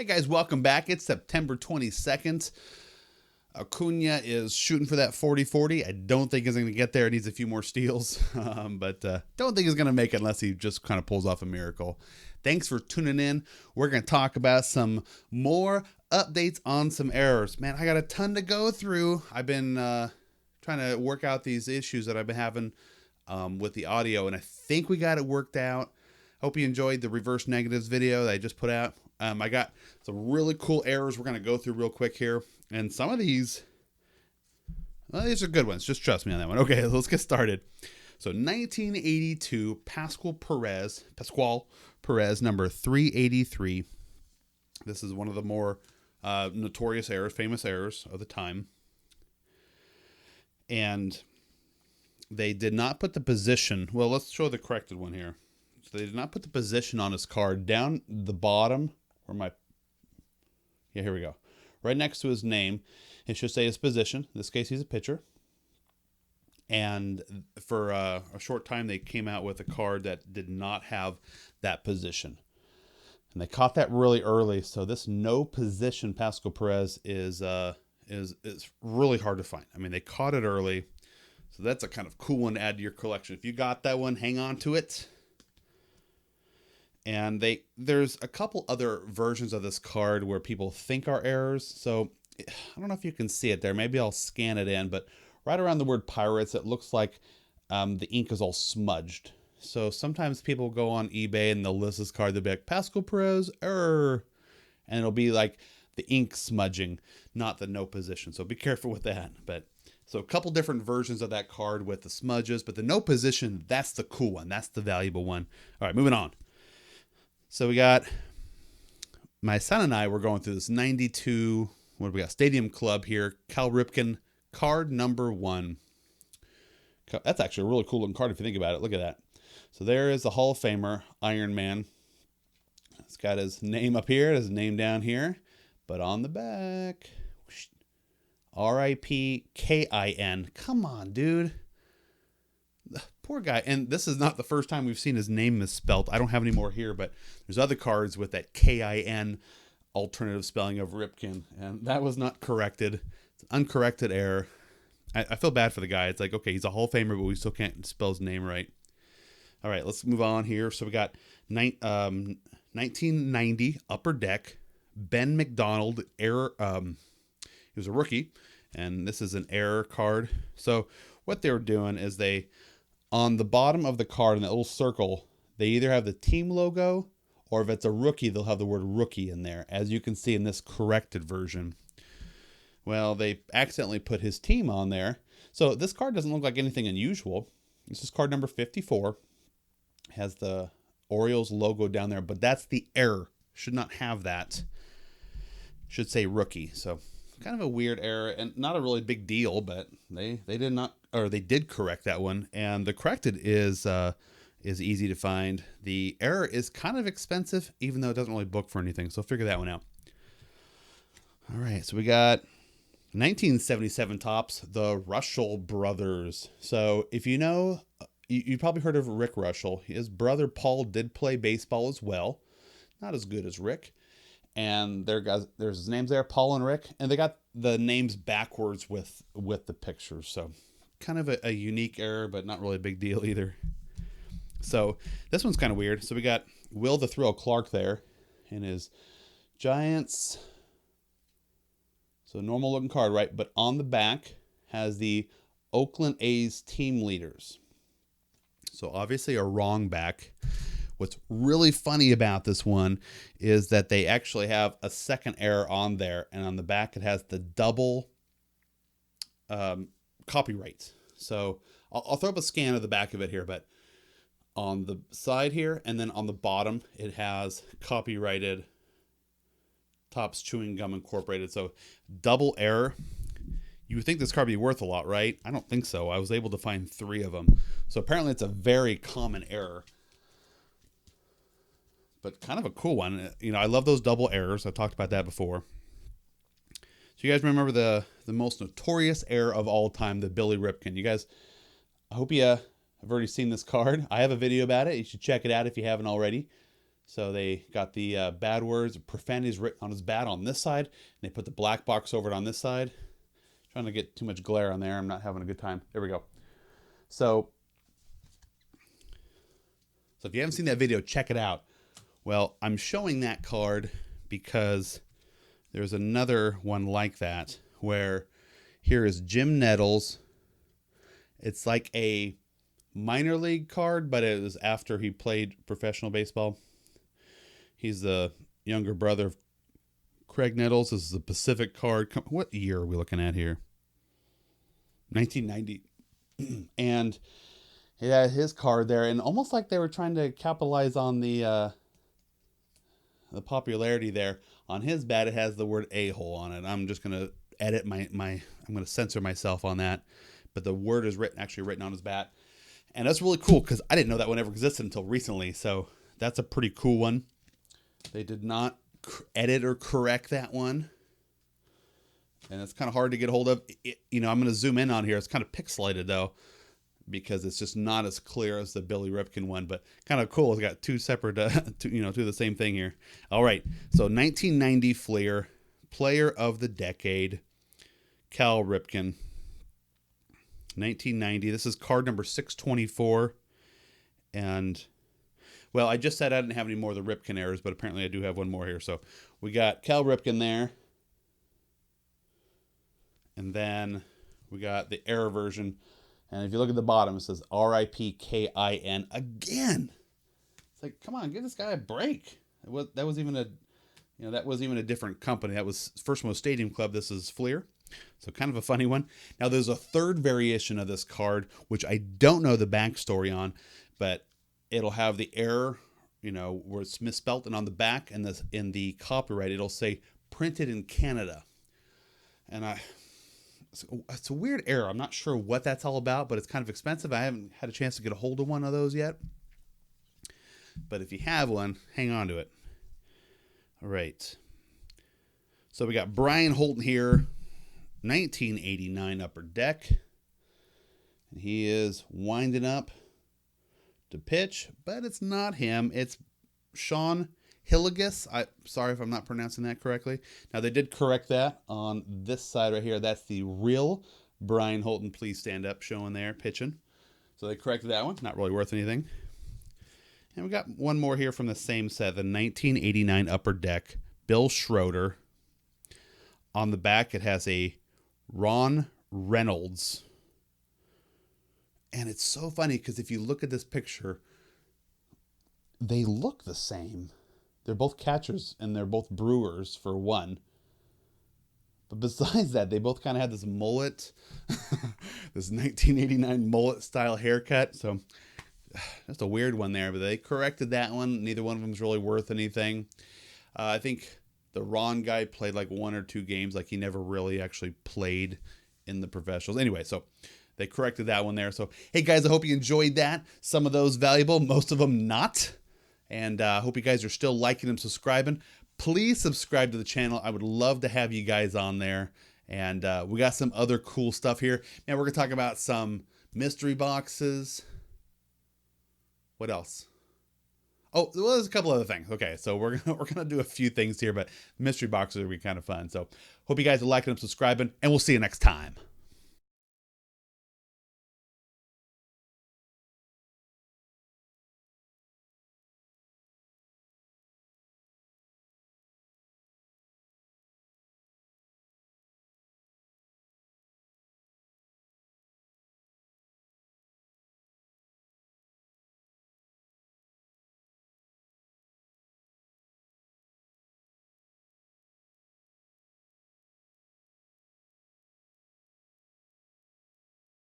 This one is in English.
guys, welcome back. It's September 22nd. Acuna is shooting for that 40-40. I don't think he's going to get there. He needs a few more steals, but don't think he's going to make it unless he just kind of pulls off a miracle. Thanks for tuning in. We're going to talk about some more updates on some errors. Man, I got a ton to go through. I've been trying to work out these issues that I've been having with the audio, and I think we got it worked out. Hope you enjoyed the reverse negatives video that I just put out. I got some really cool errors we're going to go through real quick here. And some of these, well, these are good ones. Just trust me on that one. Okay, let's get started. So 1982 Pascual Perez, number 383. This is one of the more notorious errors, famous errors of the time. And they did not put the position. Well, let's show the corrected one here. So they did not put the position on his card down the bottom where my, yeah, here we go. Right next to his name, it should say his position. In this case, he's a pitcher. And for a short time, they came out with a card that did not have that position. And they caught that really early. So this no position Pascual Perez is really hard to find. I mean, they caught it early. So that's a kind of cool one to add to your collection. If you got that one, hang on to it. And there's a couple other versions of this card where people think are errors. So I don't know if you can see it there. Maybe I'll scan it in. But right around the word Pirates, it looks like the ink is all smudged. So sometimes people go on eBay and they'll list this card. They'll be like, Pascual Perez, error. And it'll be like the ink smudging, not the no position. So be careful with that. But so a couple different versions of that card with the smudges. But the no position, that's the cool one. That's the valuable one. All right, moving on. So we got, my son and I were going through this 92, what do we got? Stadium Club here. Cal Ripken, card number 1. That's actually a really cool looking card if you think about it. Look at that. So there is the Hall of Famer, Iron Man. It's got his name up here, his name down here. But on the back, R.I.P. K-I-N. Come on, dude. Poor guy. And this is not the first time we've seen his name misspelled. I don't have any more here, but there's other cards with that K-I-N alternative spelling of Ripken. And that was not corrected. It's an uncorrected error. I feel bad for the guy. It's like, okay, he's a Hall of Famer, but we still can't spell his name right. All right, let's move on here. So we got 1990 Upper Deck. Ben McDonald, error. He was a rookie, and this is an error card. So what they were doing is on the bottom of the card in that little circle, they either have the team logo, or if it's a rookie, they'll have the word rookie in there, as you can see in this corrected version. Well, they accidentally put his team on there. So this card doesn't look like anything unusual. This is card number 54. It has the Orioles logo down there, but that's the error. Should not have that. Should say rookie. So kind of a weird error, and not a really big deal, but they did correct that one, and the corrected is easy to find. The error is kind of expensive, even though it doesn't really book for anything, so figure that one out. All right, so we got 1977 Topps, the Russell brothers. So if you know, you probably heard of Rick Russell. His brother Paul did play baseball as well, not as good as Rick. And there's his names there, Paul and Rick, and they got the names backwards with the pictures. So kind of a unique error, but not really a big deal either. So this one's kind of weird. So we got Will the Thrill Clark there in his Giants. So normal looking card, right? But on the back has the Oakland A's team leaders. So obviously a wrong back. What's really funny about this one is that they actually have a second error on there, and on the back it has the double copyright. So I'll throw up a scan of the back of it here, but on the side here and then on the bottom it has copyrighted Topps Chewing Gum Incorporated. So double error. You would think this card would be worth a lot, right? I don't think so. I was able to find 3 of them. So apparently it's a very common error. But kind of a cool one. You know, I love those double errors. I've talked about that before. So you guys remember the most notorious error of all time, the Billy Ripken. You guys, I hope you have already seen this card. I have a video about it. You should check it out if you haven't already. So they got the bad words, profanities written on his bat on this side, and they put the black box over it on this side. Trying to get too much glare on there. I'm not having a good time. There we go. So if you haven't seen that video, check it out. Well, I'm showing that card because there's another one like that where here is Jim Nettles. It's like a minor league card, but it was after he played professional baseball. He's the younger brother of Craig Nettles. This is a Pacific card. What year are we looking at here? 1990. And he had his card there, and almost like they were trying to capitalize on the popularity there. On his bat, it has the word a-hole on it. I'm just going to edit I'm going to censor myself on that. But the word is actually written on his bat. And that's really cool because I didn't know that one ever existed until recently. So that's a pretty cool one. They did not edit or correct that one. And it's kind of hard to get hold of. I'm going to zoom in on here. It's kind of pixelated, though, because it's just not as clear as the Billy Ripken one. But kind of cool. It's got two separate, two of the same thing here. All right. So 1990 Fleer, Player of the Decade, Cal Ripken. 1990. This is card number 624. And, well, I just said I didn't have any more of the Ripken errors, but apparently I do have one more here. So we got Cal Ripken there. And then we got the error version. And if you look at the bottom, it says RIPKIN again. It's like, come on, give this guy a break. That was even a different company. That was first one was Stadium Club. This is Fleer. So kind of a funny one. Now there's a third variation of this card, which I don't know the backstory on, but it'll have the error, where it's misspelt, and on the back and in the copyright, it'll say printed in Canada. And it's a weird error. I'm not sure what that's all about, but it's kind of expensive. I haven't had a chance to get a hold of one of those yet. But if you have one, hang on to it. All right. So we got Brian Holton here. 1989 Upper Deck. And he is winding up to pitch, but it's not him. It's Sean Hilligus. Sorry if I'm not pronouncing that correctly. Now, they did correct that on this side right here. That's the real Brian Holton. Please stand up showing there, pitching. So they corrected that one. Not really worth anything. And we got one more here from the same set, the 1989 Upper Deck, Bill Schroeder. On the back, it has a Ron Reynolds. And it's so funny because if you look at this picture, they look the same. They're both catchers and they're both brewers for one. But besides that, they both kind of had this mullet, this 1989 mullet style haircut. So that's a weird one there, but they corrected that one. Neither one of them is really worth anything. I think the Ron guy played like one or two games. Like he never really actually played in the professionals. Anyway, so they corrected that one there. So, hey guys, I hope you enjoyed that. Some of those valuable, most of them not. And I hope you guys are still liking and subscribing. Please subscribe to the channel. I would love to have you guys on there. And we got some other cool stuff here. And we're going to talk about some mystery boxes. What else? Oh, well, there's a couple other things. Okay, so we're gonna do a few things here, but mystery boxes will be kind of fun. So hope you guys are liking and subscribing, and we'll see you next time.